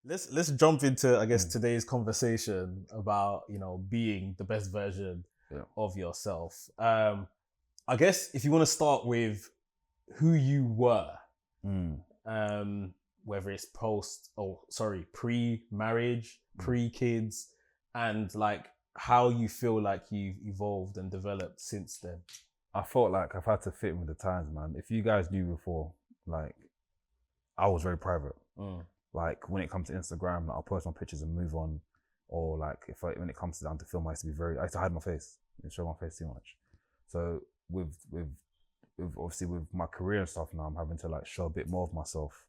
Let's jump into, I guess, today's conversation about, being the best version of yourself. I guess if you want to start with who you were, whether it's pre-marriage, pre-kids, and like how you feel like you've evolved and developed since then. I felt like I've had to fit in with the times, man. If you guys knew before, like, I was very private. Like, when it comes to Instagram, like, I'll post my pictures and move on. Or like, when it comes down to film, I used to hide my face. I didn't show my face too much. So with obviously with my career and stuff now, I'm having to like show a bit more of myself.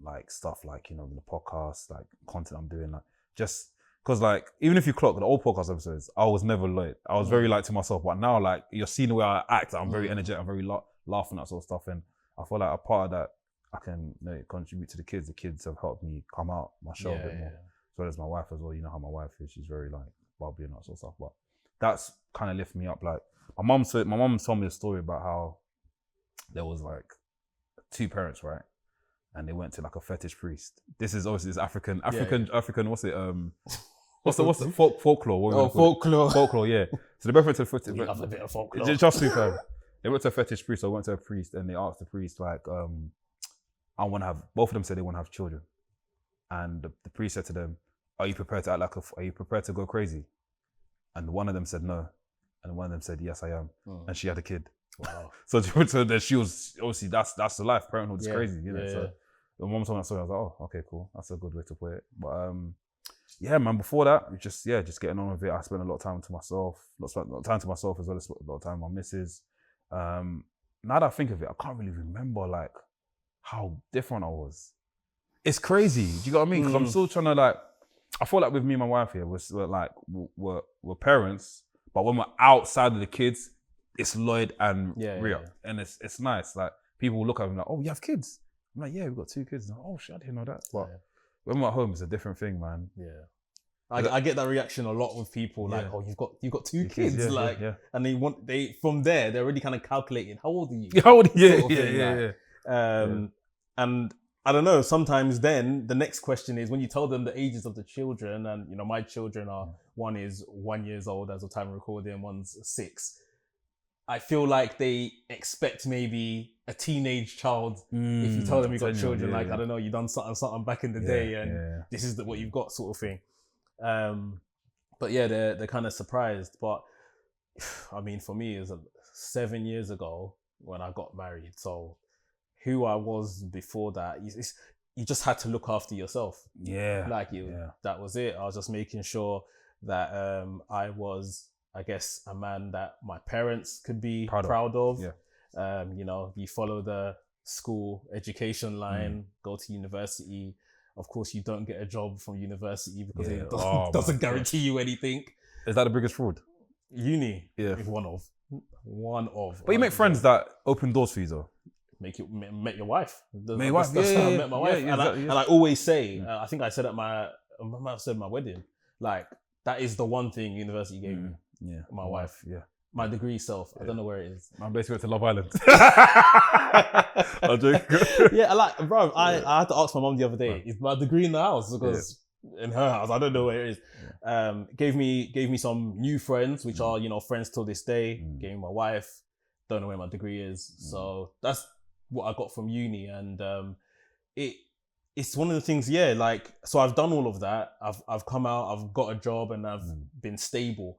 Like stuff like, the podcast, like content I'm doing, like just because like, even if you clock the old podcast episodes, I was never like, I was very like to myself, but now like you're seeing the way I act, I'm very energetic, I'm very laughing, that sort of stuff. And I feel like a part of that, I can contribute to the kids. The kids have helped me come out my shell a bit more. As well as my wife as well. You know how my wife is, she's very like bubbly and that sort of stuff. But that's kind of lifted me up. Like my mum told me a story about how there was like two parents, right? And they went to like a fetish priest. This is obviously this African, what's it? What's the folklore? Folklore, yeah. So they both went to a fetish. We love a bit of folklore. Just to be fair. They went to a fetish priest, so I went to a priest and they asked the priest like, I want to have, both of them said they want to have children. And the priest said to them, are you prepared to are you prepared to go crazy? And one of them said no. And one of them said, yes, I am. And she had a kid. Wow. so then she was, obviously that's the life. Parenthood is crazy, So the mom told me that story, I was like, oh, okay, cool. That's a good way to put it. But yeah, man, before that, just getting on with it. I spent a lot of time to myself, as well as a lot of time with my missus. Now that I think of it, I can't really remember like how different I was. It's crazy. Do you get what I mean? Because I'm still trying to like, I feel like with me and my wife here, we're parents, but when we're outside of the kids, it's Lloyd and Ria. And it's nice. Like people will look at me like, oh, you have kids? I'm like, yeah, we've got 2 kids. Like, oh shit, I didn't know that. But when we're at home, it's a different thing, man. Yeah. I get that reaction a lot with people, like, oh, you've got 2 kids, and they from there they're already kind of calculating how old are you? How old? Yeah. And I don't know. Sometimes then the next question is when you tell them the ages of the children, and my children are one is 1 year old as of time of recording, one's 6. I feel like they expect maybe a teenage child if you tell them you've got children. I don't know, you done something back in the day, and this is what you've got, sort of thing. But yeah, they're kind of surprised. But I mean, for me, it was 7 years ago when I got married. So who I was before that, you just had to look after yourself. Yeah. That was it. I was just making sure that I was, I guess, a man that my parents could be proud of. Yeah. You follow the school education line, go to university. Of course, you don't get a job from university because it doesn't guarantee you anything. Is that the biggest fraud? Uni is one of. But you make friends that open doors for you, though. Met your wife. Met your wife. That's how I met my wife. And I always say, I think I said at my wedding, like, that is the one thing university gave me. Yeah. My wife. Yeah. My degree self. I don't know where it is. I'm basically went to Love Island. I'm joking. Bro, I had to ask my mom the other day, is my degree in the house? Because in her house, I don't know where it is. Yeah. Gave me some new friends, which are, friends till this day. Gave me my wife. Don't know where my degree is. So that's what I got from uni. And it's one of the things, so I've done all of that. I've come out, I've got a job, and I've been stable.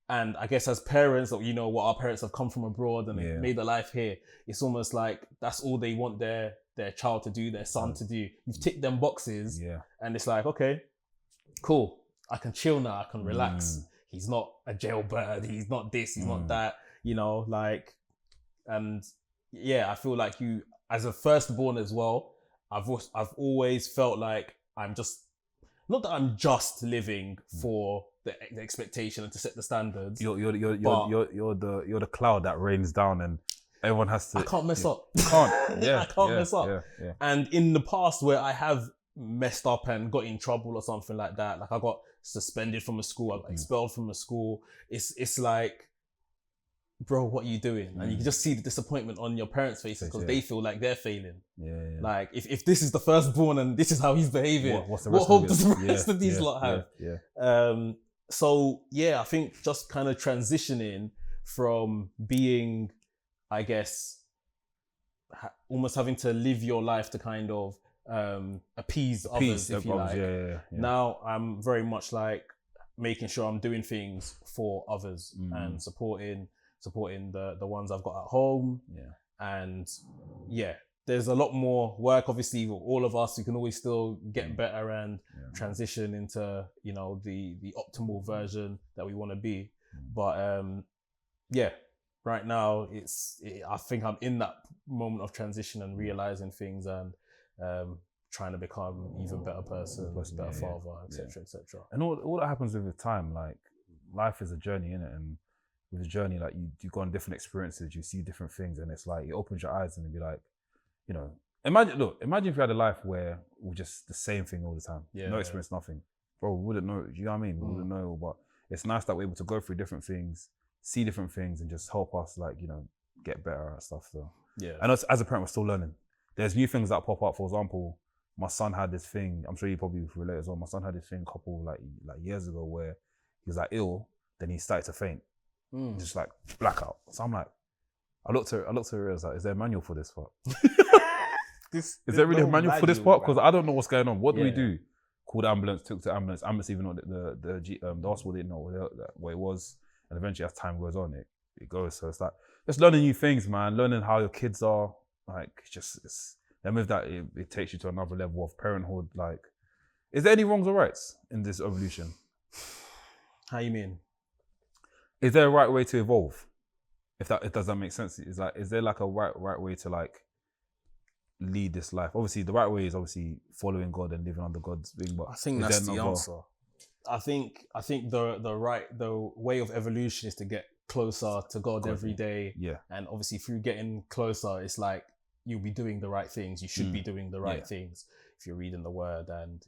And I guess as parents, what our parents have come from abroad and they've made their life here, it's almost like that's all they want their child to do, their son to do. You've ticked them boxes, and it's like, okay, cool. I can chill now. I can relax. He's not a jailbird. He's not this. He's not that. And I feel like you, as a firstborn as well, I've always felt like I'm just, not that I'm just living for the expectation and to set the standards. You're the cloud that rains down and everyone has to. I can't mess up. You can't. I can't mess up. Yeah. And in the past where I have messed up and got in trouble or something like that, like I got suspended from a school, I got expelled from a school. It's like bro, what are you doing? And you can just see the disappointment on your parents' faces because they feel like they're failing. Like if this is the firstborn and this is how he's behaving, what hope does the rest of these lot have? So yeah, I think just kind of transitioning from being, I guess, almost having to live your life to kind of appease others, if you like. Now I'm very much like making sure I'm doing things for others and supporting the ones I've got at home. And yeah, there's a lot more work. Obviously, all of us, we can always still get better and transition into, you know, the optimal version that we want to be. But yeah, right now I think I'm in that moment of transition and realizing things and trying to become even better person, better father, etc., etc. And all that happens with time. Like, life is a journey, innit? And with a journey, like you go on different experiences, you see different things, and it's like it opens your eyes and you be like, you know, imagine if you had a life where it was just the same thing all the time, no experience, nothing, bro. We wouldn't know. You know what I mean? We wouldn't know. But it's nice that we're able to go through different things, see different things, and just help us, like, you know, get better at stuff. So and as a parent, we're still learning. There's new things that pop up. For example, my son had this thing. I'm sure you probably relate as well. My son had this thing a couple like years ago where he was like ill, then he started to faint, just like blackout. So I'm like, I looked at her, I was like, is there a manual for this part? Is there really a manual for this part? Because I don't know what's going on. What do we do? Called the ambulance, took the ambulance. Ambulance even though the hospital didn't know what it was. And eventually as time goes on, it goes. So it's like, just learning new things, man. Learning how your kids are. Like, then with that, it takes you to another level of parenthood. Like, is there any wrongs or rights in this evolution? How you mean? Is there a right way to evolve? If does that make sense? Is there like a right way to like lead this life? Obviously, the right way is obviously following God and living under God's thing. But I think that's the answer. I think the way of evolution is to get closer to God every day. And obviously through getting closer, it's like you'll be doing the right things. You should be doing the right things if you're reading the word and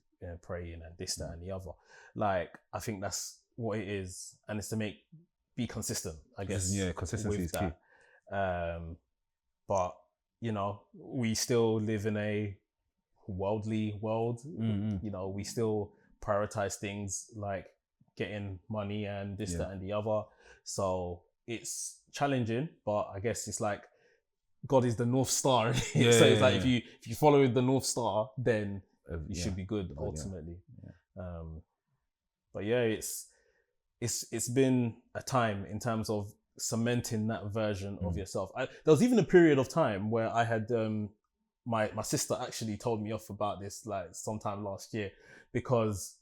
praying and this, that, and the other. Like, I think that's what it is, and it's to be consistent, I guess. Consistency is key. But you know, we still live in a worldly world. You know, we still prioritize things like getting money and this, that, and the other. So it's challenging, but I guess it's like God is the North Star. So it's like if you follow the North Star, then you should be good ultimately. But yeah, it's been a time in terms of cementing that version of yourself. There was even a period of time where I had my sister actually told me off about this like sometime last year, because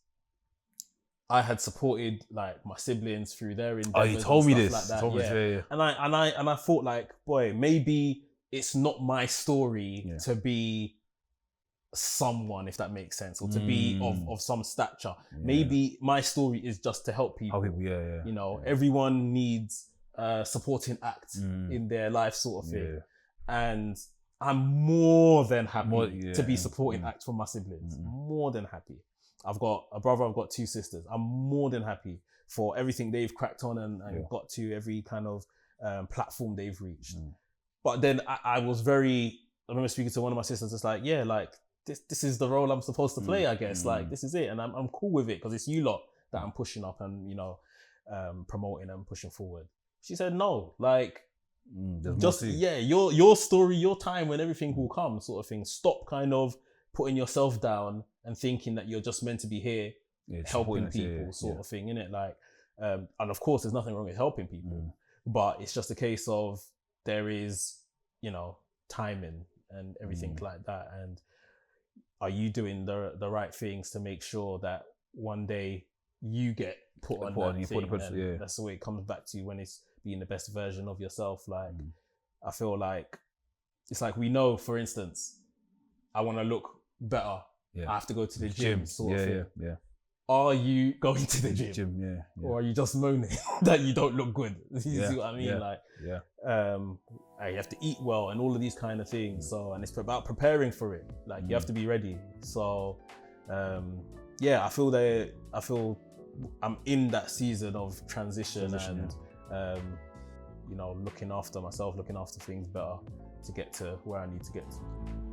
I had supported like my siblings through their endeavors. Oh, you told me this. Like that. Told me, yeah. And I thought like, boy, maybe it's not my story to be someone, if that makes sense, or to be of some stature. Maybe my story is just to help people. You know, everyone needs a supporting act in their life, sort of thing. And I'm more than happy to be supporting act for my siblings. More than happy. I've got a brother, I've got two sisters. I'm more than happy for everything they've cracked on and got to, every kind of platform they've reached. But then I remember speaking to one of my sisters, it's like, this is the role I'm supposed to play, I guess. Like, this is it. And I'm cool with it because it's you lot that I'm pushing up and, you know, promoting and pushing forward. She said, no, like, just, your story, your time when everything will come, sort of thing. Stop kind of putting yourself down and thinking that you're just meant to be here helping people, sort of thing, innit? Like, and of course, there's nothing wrong with helping people, but it's just a case of there is, you know, timing and everything like that. And are you doing the right things to make sure that one day you get put on that thing? And that's the way it comes back to you when it's being the best version of yourself. Like, I feel like it's like, we know, for instance, I want to look better. I have to go to the gym, sort of thing. Are you going to the gym? Or are you just moaning that you don't look good? You see what I mean? Like, you have to eat well and all of these kind of things. So, and it's about preparing for it. Like, you have to be ready. So, I feel I'm in that season of transition. And looking after myself, looking after things better to get to where I need to get to.